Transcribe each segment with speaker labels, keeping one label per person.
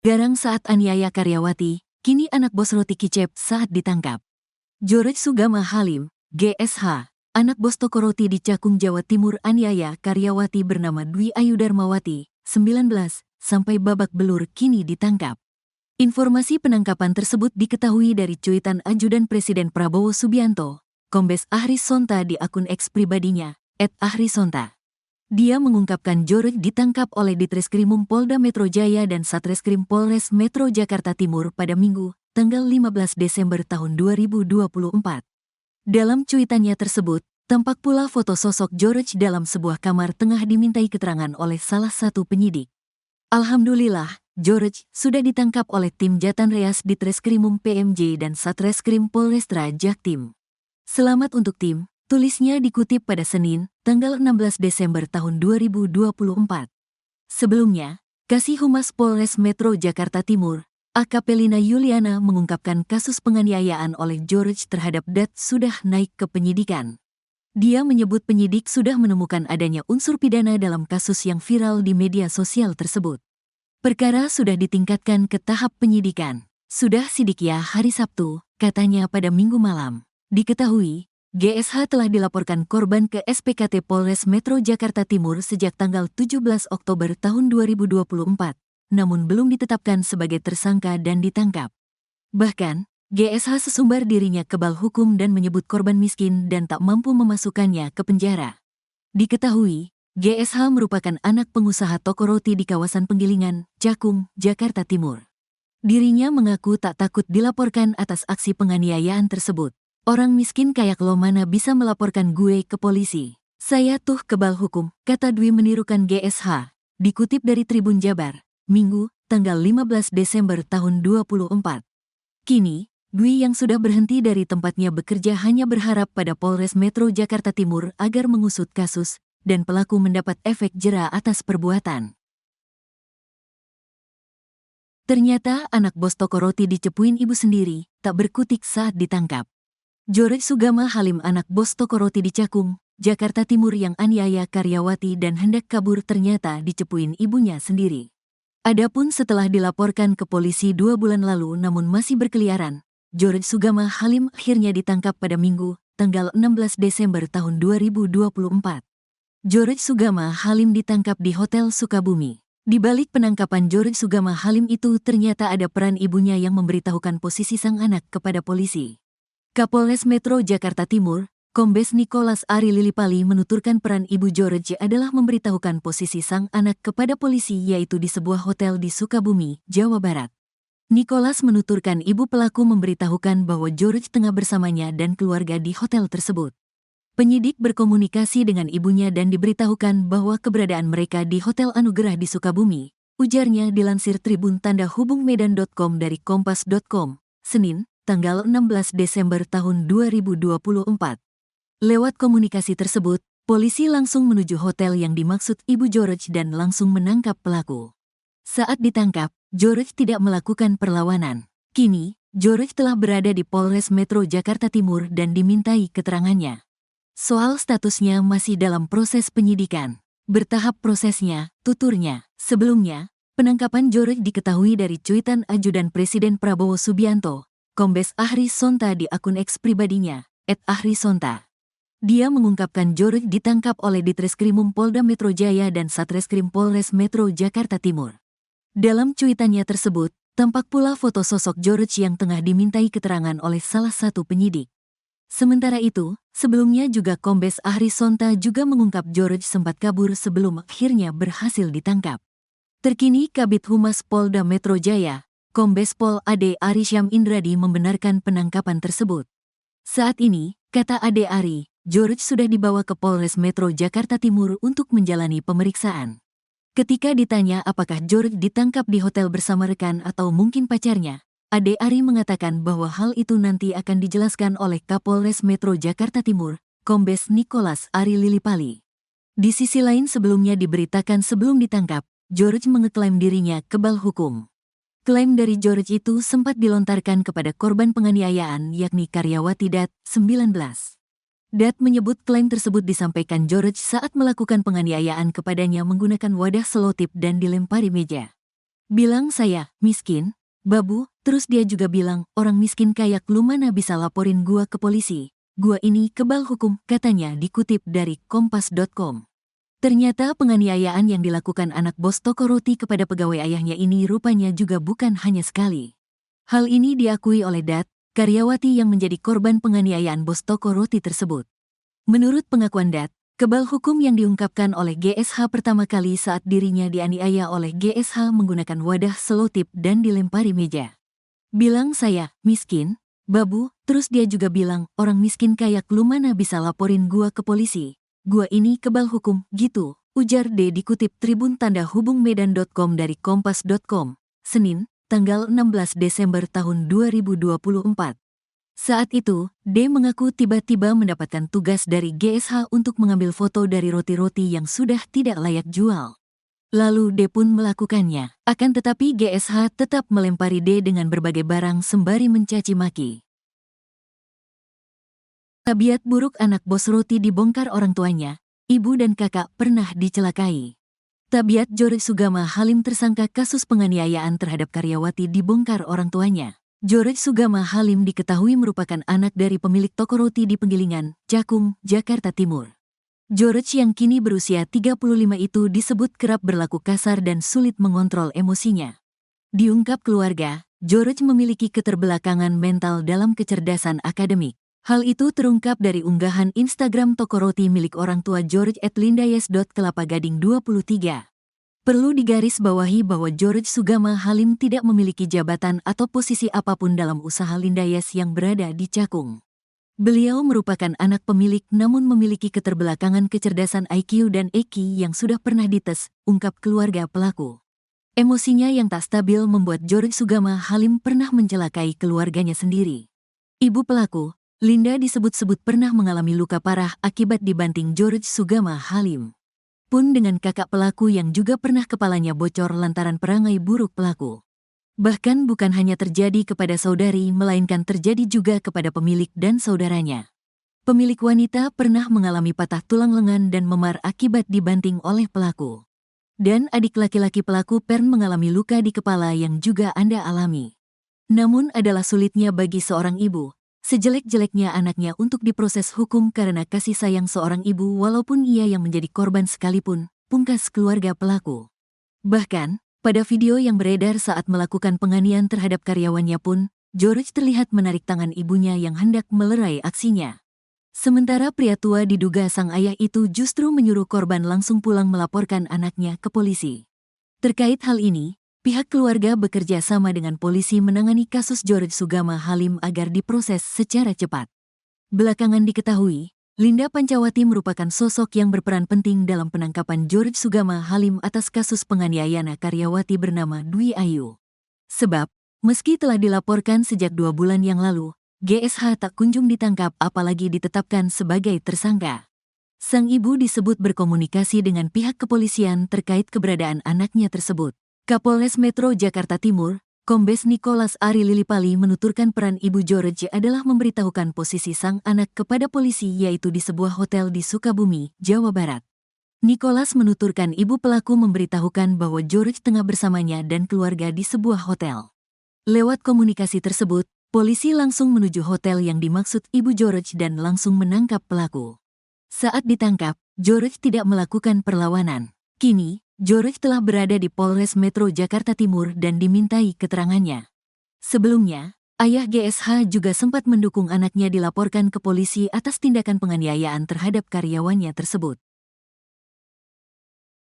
Speaker 1: Garang saat aniaya karyawati, kini anak bos roti kicep saat ditangkap. George Sugama Halim, GSH, anak bos toko roti di Cakung, Jawa Timur aniaya karyawati bernama Dwi Ayu Darmawati, 19, sampai babak belur kini ditangkap. Informasi penangkapan tersebut diketahui dari cuitan ajudan Presiden Prabowo Subianto, Kombes Ahris Sonta di akun X pribadinya, @ahrisonta. Dia mengungkapkan George ditangkap oleh Ditreskrimum Polda Metro Jaya dan Satreskrim Polres Metro Jakarta Timur pada Minggu, tanggal 15 Desember tahun 2024. Dalam cuitannya tersebut, tampak pula foto sosok George dalam sebuah kamar tengah dimintai keterangan oleh salah satu penyidik. Alhamdulillah, George sudah ditangkap oleh tim Jatan Reas Ditreskrimum PMJ dan Satreskrim Polrestra Jaktim. Selamat untuk tim, tulisnya dikutip pada Senin, tanggal 16 Desember tahun 2024. Sebelumnya, Kasih Humas Polres Metro Jakarta Timur, AKP Lina Yuliana mengungkapkan kasus penganiayaan oleh George terhadap Dat sudah naik ke penyidikan. Dia menyebut penyidik sudah menemukan adanya unsur pidana dalam kasus yang viral di media sosial tersebut. Perkara sudah ditingkatkan ke tahap penyidikan. Sudah sidik ya hari Sabtu, katanya pada Minggu malam. Diketahui, GSH telah dilaporkan korban ke SPKT Polres Metro Jakarta Timur sejak tanggal 17 Oktober tahun 2024, namun belum ditetapkan sebagai tersangka dan ditangkap. Bahkan, GSH sesumbar dirinya kebal hukum dan menyebut korban miskin dan tak mampu memasukkannya ke penjara. Diketahui, GSH merupakan anak pengusaha toko roti di kawasan Penggilingan, Cakung, Jakarta Timur. Dirinya mengaku tak takut dilaporkan atas aksi penganiayaan tersebut. Orang miskin kayak lo mana bisa melaporkan gue ke polisi? Saya tuh kebal hukum, kata Dwi menirukan GSH. Dikutip dari Tribun Jabar, Minggu, tanggal 15 Desember tahun 2024. Kini, Dwi yang sudah berhenti dari tempatnya bekerja hanya berharap pada Polres Metro Jakarta Timur agar mengusut kasus dan pelaku mendapat efek jera atas perbuatan. Ternyata anak bos toko roti dicepuin ibu sendiri, tak berkutik saat ditangkap. George Sugama Halim, anak bos toko roti di Cakung, Jakarta Timur yang aniaya karyawati dan hendak kabur ternyata dicepuin ibunya sendiri. Adapun setelah dilaporkan ke polisi 2 bulan lalu namun masih berkeliaran, George Sugama Halim akhirnya ditangkap pada Minggu, tanggal 16 Desember tahun 2024. George Sugama Halim ditangkap di Hotel Sukabumi. Di balik penangkapan George Sugama Halim itu ternyata ada peran ibunya yang memberitahukan posisi sang anak kepada polisi. Kapolres Metro Jakarta Timur, Kombes Nicholas Ari Lilipali menuturkan peran ibu George adalah memberitahukan posisi sang anak kepada polisi yaitu di sebuah hotel di Sukabumi, Jawa Barat. Nicholas menuturkan ibu pelaku memberitahukan bahwa George tengah bersamanya dan keluarga di hotel tersebut. Penyidik berkomunikasi dengan ibunya dan diberitahukan bahwa keberadaan mereka di Hotel Anugerah di Sukabumi, ujarnya dilansir Tribun Tanda Hubung Medan.com dari Kompas.com, Senin, tanggal 16 Desember tahun 2024. Lewat komunikasi tersebut, polisi langsung menuju hotel yang dimaksud ibu George dan langsung menangkap pelaku. Saat ditangkap, George tidak melakukan perlawanan. Kini, George telah berada di Polres Metro Jakarta Timur dan dimintai keterangannya. Soal statusnya masih dalam proses penyidikan. Bertahap prosesnya, tuturnya. Sebelumnya, penangkapan George diketahui dari cuitan ajudan Presiden Prabowo Subianto, Kombes Ahris Sonta di akun X pribadinya, @ahrisonta. Dia mengungkapkan George ditangkap oleh Ditreskrimum Polda Metro Jaya dan Satreskrim Polres Metro Jakarta Timur. Dalam cuitannya tersebut, tampak pula foto sosok George yang tengah dimintai keterangan oleh salah satu penyidik. Sementara itu, sebelumnya juga Kombes Ahris Sonta juga mengungkap George sempat kabur sebelum akhirnya berhasil ditangkap. Terkini Kabid Humas Polda Metro Jaya, Kombes Pol Ade Ari Syam Indradi membenarkan penangkapan tersebut. Saat ini, kata Ade Ari, George sudah dibawa ke Polres Metro Jakarta Timur untuk menjalani pemeriksaan. Ketika ditanya apakah George ditangkap di hotel bersama rekan atau mungkin pacarnya, Ade Ari mengatakan bahwa hal itu nanti akan dijelaskan oleh Kapolres Metro Jakarta Timur, Kombes Nicholas Ari Lilipali. Di sisi lain sebelumnya diberitakan sebelum ditangkap, George mengeklaim dirinya kebal hukum. Klaim dari George itu sempat dilontarkan kepada korban penganiayaan yakni karyawati Dat, 19. Dat menyebut klaim tersebut disampaikan George saat melakukan penganiayaan kepadanya menggunakan wadah selotip dan dilempari meja. Bilang saya, miskin, babu, terus dia juga bilang, orang miskin kayak lu mana bisa laporin gua ke polisi. Gua ini kebal hukum, katanya dikutip dari Kompas.com. Ternyata penganiayaan yang dilakukan anak bos toko roti kepada pegawai ayahnya ini rupanya juga bukan hanya sekali. Hal ini diakui oleh Dat, karyawati yang menjadi korban penganiayaan bos toko roti tersebut. Menurut pengakuan Dat, kebal hukum yang diungkapkan oleh GSH pertama kali saat dirinya dianiaya oleh GSH menggunakan wadah selotip dan dilempari meja. Bilang saya, miskin, babu, terus dia juga bilang, orang miskin kayak lu mana bisa laporin gua ke polisi. Gua ini kebal hukum, gitu, ujar D dikutip tribun-medan.com dari kompas.com, Senin, tanggal 16 Desember tahun 2024. Saat itu, D mengaku tiba-tiba mendapatkan tugas dari GSH untuk mengambil foto dari roti-roti yang sudah tidak layak jual. Lalu D pun melakukannya, akan tetapi GSH tetap melempari D dengan berbagai barang sembari mencaci maki. Tabiat buruk anak bos roti dibongkar orang tuanya, ibu dan kakak pernah dicelakai. Tabiat George Sugama Halim tersangka kasus penganiayaan terhadap karyawati dibongkar orang tuanya. George Sugama Halim diketahui merupakan anak dari pemilik toko roti di Penggilingan, Cakung, Jakarta Timur. George yang kini berusia 35 itu disebut kerap berlaku kasar dan sulit mengontrol emosinya. Diungkap keluarga, George memiliki keterbelakangan mental dalam kecerdasan akademik. Hal itu terungkap dari unggahan Instagram toko roti milik orang tua George @lindayes.kelapa-23. Perlu digarisbawahi bahwa George Sugama Halim tidak memiliki jabatan atau posisi apapun dalam usaha Lindayes yang berada di Cakung. Beliau merupakan anak pemilik namun memiliki keterbelakangan kecerdasan IQ dan EQ yang sudah pernah dites, ungkap keluarga pelaku. Emosinya yang tak stabil membuat George Sugama Halim pernah mencelakai keluarganya sendiri. Ibu pelaku, Linda disebut-sebut pernah mengalami luka parah akibat dibanting George Sugama Halim. Pun dengan kakak pelaku yang juga pernah kepalanya bocor lantaran perangai buruk pelaku. Bahkan bukan hanya terjadi kepada saudari, melainkan terjadi juga kepada pemilik dan saudaranya. Pemilik wanita pernah mengalami patah tulang lengan dan memar akibat dibanting oleh pelaku. Dan adik laki-laki pelaku Pern mengalami luka di kepala yang juga Anda alami. Namun adalah sulitnya bagi seorang ibu, sejelek-jeleknya anaknya untuk diproses hukum karena kasih sayang seorang ibu walaupun ia yang menjadi korban sekalipun, pungkas keluarga pelaku. Bahkan, pada video yang beredar saat melakukan penganiayaan terhadap karyawannya pun, George terlihat menarik tangan ibunya yang hendak melerai aksinya. Sementara pria tua diduga sang ayah itu justru menyuruh korban langsung pulang melaporkan anaknya ke polisi. Terkait hal ini, pihak keluarga bekerja sama dengan polisi menangani kasus George Sugama Halim agar diproses secara cepat. Belakangan diketahui, Linda Pancawati merupakan sosok yang berperan penting dalam penangkapan George Sugama Halim atas kasus penganiayaan karyawati bernama Dwi Ayu. Sebab, meski telah dilaporkan sejak 2 bulan yang lalu, GSH tak kunjung ditangkap apalagi ditetapkan sebagai tersangka. Sang ibu disebut berkomunikasi dengan pihak kepolisian terkait keberadaan anaknya tersebut. Kapolres Metro Jakarta Timur, Kombes Nicholas Ari Lilipali menuturkan peran ibu George adalah memberitahukan posisi sang anak kepada polisi yaitu di sebuah hotel di Sukabumi, Jawa Barat. Nicholas menuturkan ibu pelaku memberitahukan bahwa George tengah bersamanya dan keluarga di sebuah hotel. Lewat komunikasi tersebut, polisi langsung menuju hotel yang dimaksud ibu George dan langsung menangkap pelaku. Saat ditangkap, George tidak melakukan perlawanan. Kini, George telah berada di Polres Metro Jakarta Timur dan dimintai keterangannya. Sebelumnya, ayah GSH juga sempat mendukung anaknya dilaporkan ke polisi atas tindakan penganiayaan terhadap karyawannya tersebut.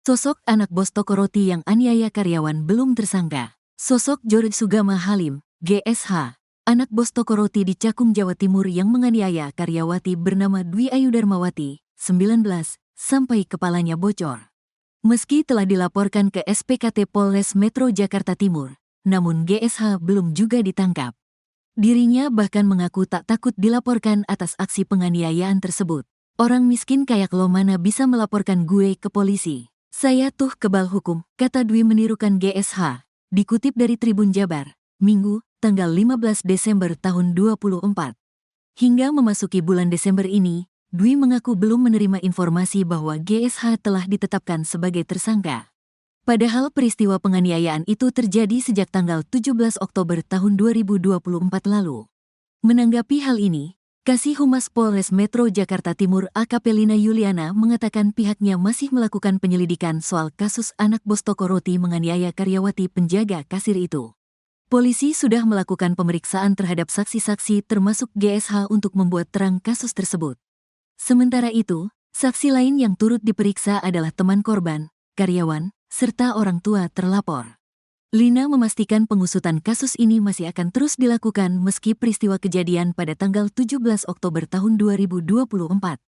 Speaker 1: Sosok anak bos toko roti yang aniaya karyawan belum tersangka. Sosok George Sugama Halim, GSH, anak bos toko roti di Cakung, Jawa Timur yang menganiaya karyawati bernama Dwi Ayu Darmawati, 19, sampai kepalanya bocor. Meski telah dilaporkan ke SPKT Polres Metro Jakarta Timur, namun GSH belum juga ditangkap. Dirinya bahkan mengaku tak takut dilaporkan atas aksi penganiayaan tersebut. Orang miskin kayak lo mana bisa melaporkan gue ke polisi. Saya tuh kebal hukum, kata Dwi menirukan GSH. Dikutip dari Tribun Jabar, Minggu, tanggal 15 Desember tahun 2024. Hingga memasuki bulan Desember ini, Dwi mengaku belum menerima informasi bahwa GSH telah ditetapkan sebagai tersangka. Padahal peristiwa penganiayaan itu terjadi sejak tanggal 17 Oktober tahun 2024 lalu. Menanggapi hal ini, Kasih Humas Polres Metro Jakarta Timur AKP Lina Yuliana mengatakan pihaknya masih melakukan penyelidikan soal kasus anak bos toko roti menganiaya karyawati penjaga kasir itu. Polisi sudah melakukan pemeriksaan terhadap saksi-saksi termasuk GSH untuk membuat terang kasus tersebut. Sementara itu, saksi lain yang turut diperiksa adalah teman korban, karyawan, serta orang tua terlapor. Lina memastikan pengusutan kasus ini masih akan terus dilakukan meski peristiwa kejadian pada tanggal 17 Oktober tahun 2024